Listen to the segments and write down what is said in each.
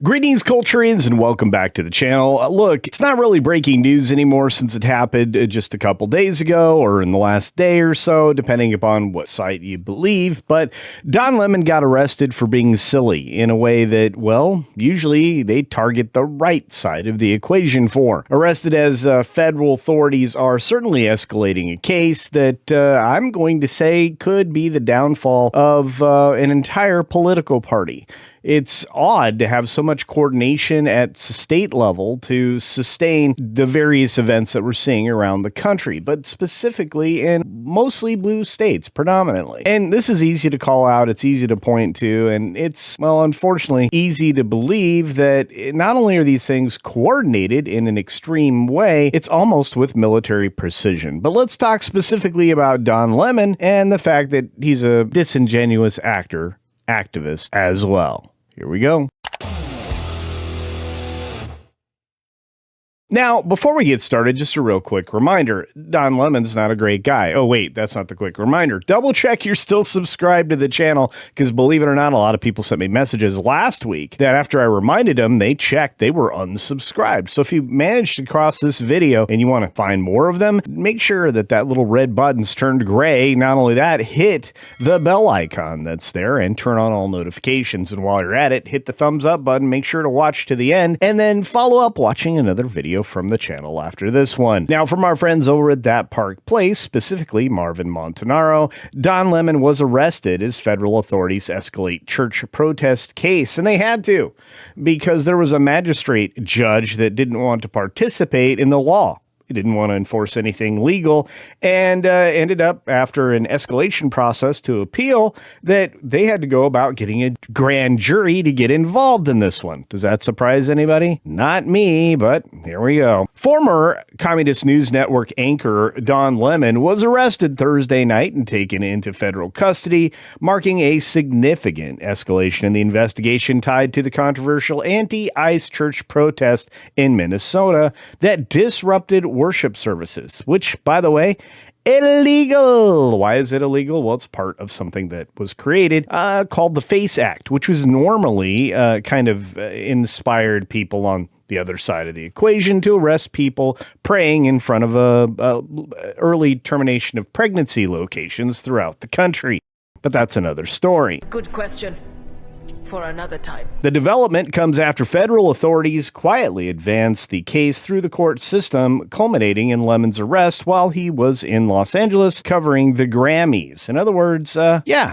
Greetings, Culturians, and welcome back to the channel. Look, it's not really breaking news anymore since it happened just a couple days ago or in the last day or so, depending upon what site you believe, but Don Lemon got arrested for being silly in a way that, well, usually they target the right side of the equation for. Arrested as federal authorities are certainly escalating a case that I'm going to say could be the downfall of an entire political party. It's odd to have so much coordination at state level to sustain the various events that we're seeing around the country, but specifically in mostly blue states, predominantly. And this is easy to call out, it's easy to point to, and it's, well, unfortunately, easy to believe that not only are these things coordinated in an extreme way, it's almost with military precision. But let's talk specifically about Don Lemon and the fact that he's a disingenuous activist as well. Here we go. Now, before we get started, just a real quick reminder, Don Lemon's not a great guy. Oh, wait, that's not the quick reminder. Double check you're still subscribed to the channel, because believe it or not, a lot of people sent me messages last week that after I reminded them, they checked, they were unsubscribed. So if you managed to cross this video and you want to find more of them, make sure that that little red button's turned gray. Not only that, hit the bell icon that's there and turn on all notifications. And while you're at it, hit the thumbs up button, make sure to watch to the end, and then follow up watching another video from the channel after this one. Now, from our friends over at That Park Place, specifically Marvin Montanaro, Don Lemon was arrested as federal authorities escalate church protest case, and they had to, because there was a magistrate judge that didn't want to participate in the law. He didn't want to enforce anything legal, and ended up, after an escalation process to appeal, that they had to go about getting a grand jury to get involved in this one. Does that surprise anybody? Not me, but here we go. Former Communist News Network anchor Don Lemon was arrested Thursday night and taken into federal custody, marking a significant escalation in the investigation tied to the controversial anti-ICE church protest in Minnesota that disrupted worship services, which, by the way, illegal. Why is it illegal? Well, it's part of something that was created called the FACE Act, which was normally kind of inspired people on the other side of the equation to arrest people praying in front of early termination of pregnancy locations throughout the country. But that's another story. Good question. For another time. The development comes after federal authorities quietly advanced the case through the court system, culminating in Lemon's arrest while he was in Los Angeles covering the Grammys. In other words,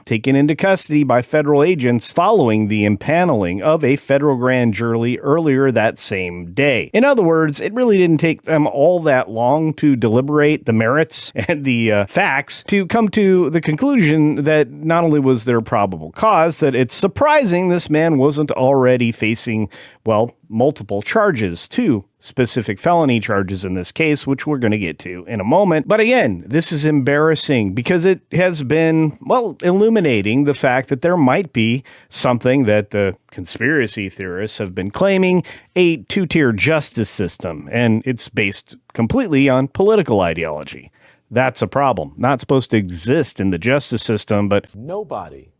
taken into custody by federal agents following the impaneling of a federal grand jury earlier that same day. In other words, it really didn't take them all that long to deliberate the merits and the facts to come to the conclusion that not only was there probable cause, that it's surprising this man wasn't already facing, well, multiple charges, 2 specific felony charges in this case, which we're going to get to in a moment. But again, this is embarrassing because it has been, well, illuminating the fact that there might be something that the conspiracy theorists have been claiming, a 2-tier justice system, and it's based completely on political ideology. That's a problem. Not supposed to exist in the justice system, but nobody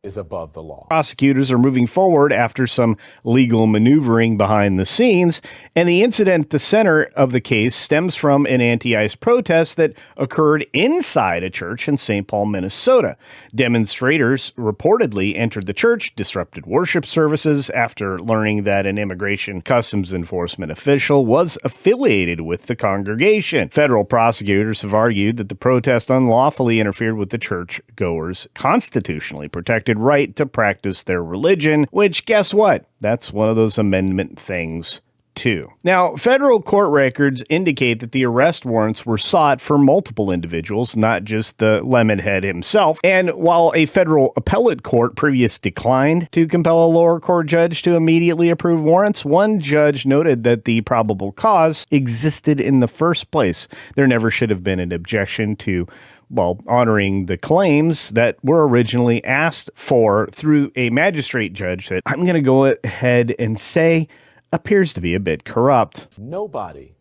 is above the law. Prosecutors are moving forward after some legal maneuvering behind the scenes, and the incident at the center of the case stems from an anti-ICE protest that occurred inside a church in St. Paul, Minnesota. Demonstrators reportedly entered the church, disrupted worship services after learning that an immigration customs enforcement official was affiliated with the congregation. Federal prosecutors have argued that the protest unlawfully interfered with the churchgoers' constitutionally protected right to practice their religion, which, guess what? That's one of those amendment things too. Now, federal court records indicate that the arrest warrants were sought for multiple individuals, not just the Lemon head himself. And while a federal appellate court previously declined to compel a lower court judge to immediately approve warrants, one judge noted that the probable cause existed in the first place. There never should have been an objection to, well, honoring the claims that were originally asked for through a magistrate judge that I'm going to go ahead and say appears to be a bit corrupt. Nobody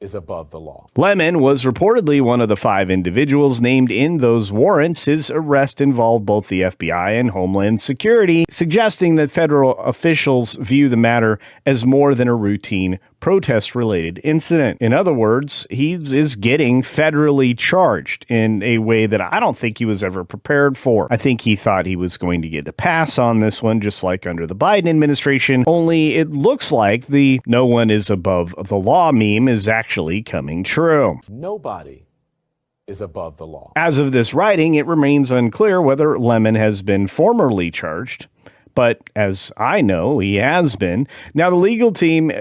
is above the law. Lemon was reportedly one of the 5 individuals named in those warrants. His arrest involved both the FBI and Homeland Security, suggesting that federal officials view the matter as more than a routine protest-related incident. In other words, he is getting federally charged in a way that I don't think he was ever prepared for. I think he thought he was going to get a pass on this one, just like under the Biden administration, only it looks like the "no one is above the law" meme is actually coming true. Nobody is above the law. As of this writing, it remains unclear whether Lemon has been formally charged. But as I know, he has been. Now, the legal team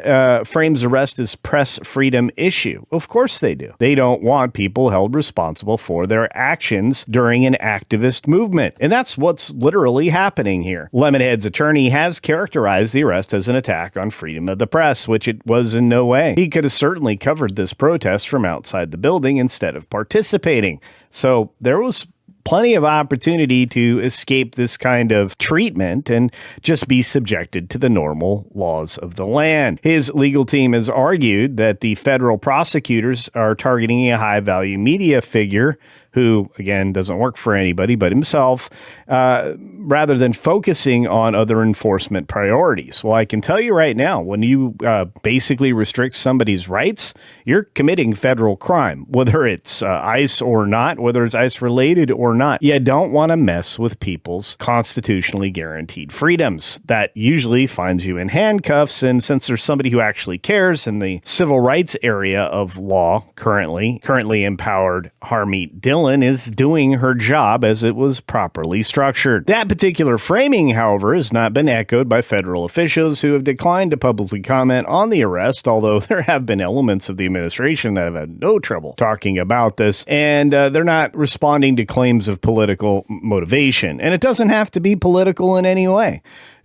frames arrest as press freedom issue. Of course they do. They don't want people held responsible for their actions during an activist movement. And that's what's literally happening here. Lemonhead's attorney has characterized the arrest as an attack on freedom of the press, which it was in no way. He could have certainly covered this protest from outside the building instead of participating. So there was plenty of opportunity to escape this kind of treatment and just be subjected to the normal laws of the land. His legal team has argued that the federal prosecutors are targeting a high-value media figure who, again, doesn't work for anybody but himself, rather than focusing on other enforcement priorities. Well, I can tell you right now, when you basically restrict somebody's rights, you're committing federal crime, whether it's ICE or not, whether it's ICE related or not. You don't want to mess with people's constitutionally guaranteed freedoms. That usually finds you in handcuffs, and since there's somebody who actually cares in the civil rights area of law currently empowered Harmeet Dillon is doing her job as it was properly structured. That particular framing, however, has not been echoed by federal officials who have declined to publicly comment on the arrest, although there have been elements of the administration that have had no trouble talking about this, and they're not responding to claims of political motivation. And it doesn't have to be political in any way.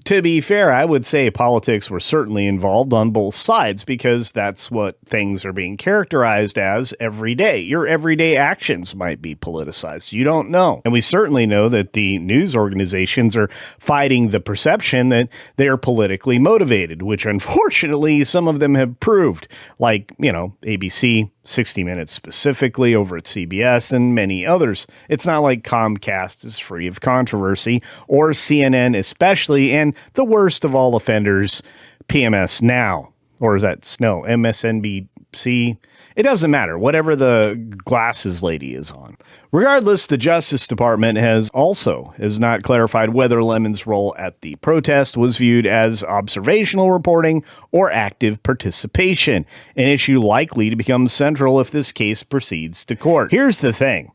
To be fair, I would say politics were certainly involved on both sides because that's what things are being characterized as every day. Your everyday actions might be politicized. You don't know. And we certainly know that the news organizations are fighting the perception that they're politically motivated, which unfortunately some of them have proved, like, ABC, 60 Minutes specifically over at CBS, and many others. It's not like Comcast is free of controversy, or CNN especially, and the worst of all offenders, PMS Now, or is that Snow, MSNBC? It doesn't matter, whatever the glasses lady is on. Regardless, the Justice Department has not clarified whether Lemon's role at the protest was viewed as observational reporting or active participation, an issue likely to become central if this case proceeds to court. Here's the thing.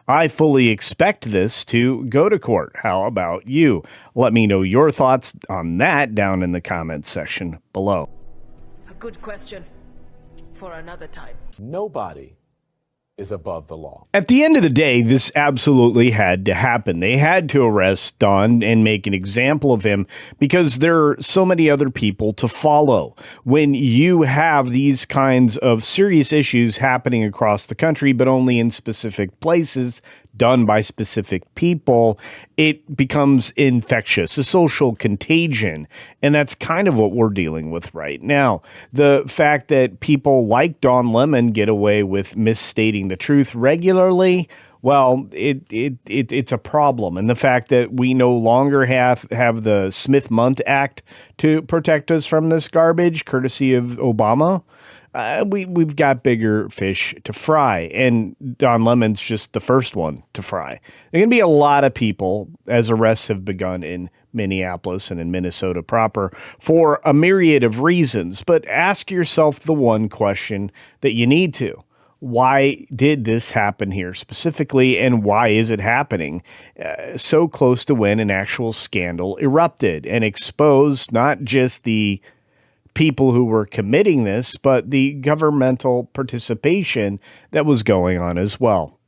I fully expect this to go to court. How about you? Let me know your thoughts on that down in the comments section below. A good question for another time. Nobody is above the law. At the end of the day, this absolutely had to happen. They had to arrest Don and make an example of him because there are so many other people to follow. When you have these kinds of serious issues happening across the country, but only in specific places, done by specific people, it becomes infectious, a social contagion. And that's kind of what we're dealing with right now. The fact that people like Don Lemon get away with misstating the truth regularly, well, it's a problem. And the fact that we no longer have the Smith-Mundt Act to protect us from this garbage, courtesy of Obama, we've got bigger fish to fry, and Don Lemon's just the first one to fry. There are going to be a lot of people, as arrests have begun in Minneapolis and in Minnesota proper, for a myriad of reasons. But ask yourself the one question that you need to. Why did this happen here specifically, and why is it happening so close to when an actual scandal erupted and exposed not just the people who were committing this, but the governmental participation that was going on as well?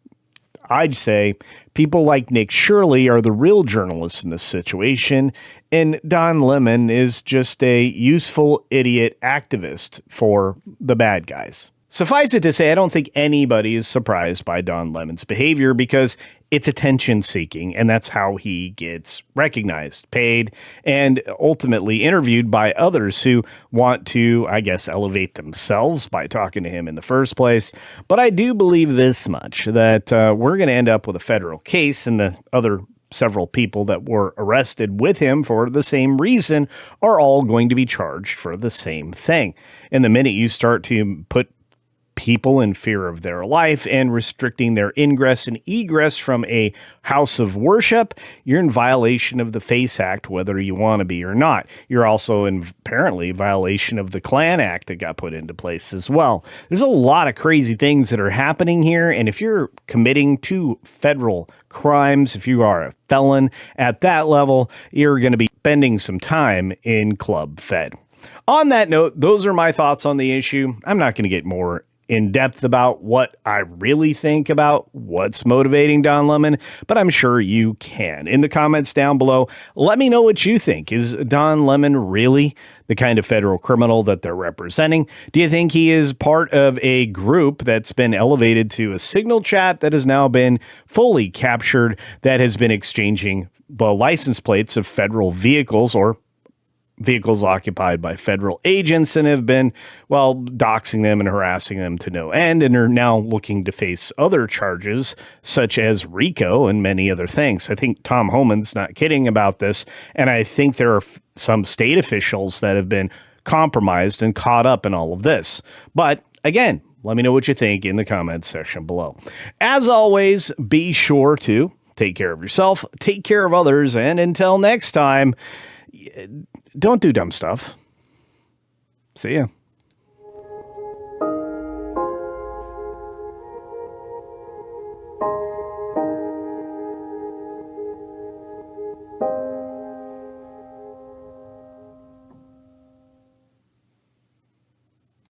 I'd say people like Nick Shirley are the real journalists in this situation, and Don Lemon is just a useful idiot activist for the bad guys. Suffice it to say, I don't think anybody is surprised by Don Lemon's behavior because it's attention seeking, and that's how he gets recognized, paid, and ultimately interviewed by others who want to, I guess, elevate themselves by talking to him in the first place. But I do believe this much, that we're going to end up with a federal case, and the other several people that were arrested with him for the same reason are all going to be charged for the same thing. And the minute you start to put people in fear of their life and restricting their ingress and egress from a house of worship, you're in violation of the FACE Act, whether you want to be or not. You're also in apparently violation of the Klan Act that got put into place as well. There's a lot of crazy things that are happening here. And if you're committing two federal crimes, if you are a felon at that level, you're going to be spending some time in Club Fed. On that note, those are my thoughts on the issue. I'm not going to get more in depth about what I really think about what's motivating Don Lemon, but I'm sure you can. In the comments down below, let me know what you think. Is Don Lemon really the kind of federal criminal that they're representing? Do you think he is part of a group that's been elevated to a signal chat that has now been fully captured, that has been exchanging the license plates of federal vehicles or vehicles occupied by federal agents and have been, well, doxing them and harassing them to no end, and are now looking to face other charges such as RICO and many other things? I think Tom Homan's not kidding about this, and I think there are some state officials that have been compromised and caught up in all of this. But again, let me know what you think in the comments section below. As always, be sure to take care of yourself, take care of others, and until next time, don't do dumb stuff. See ya.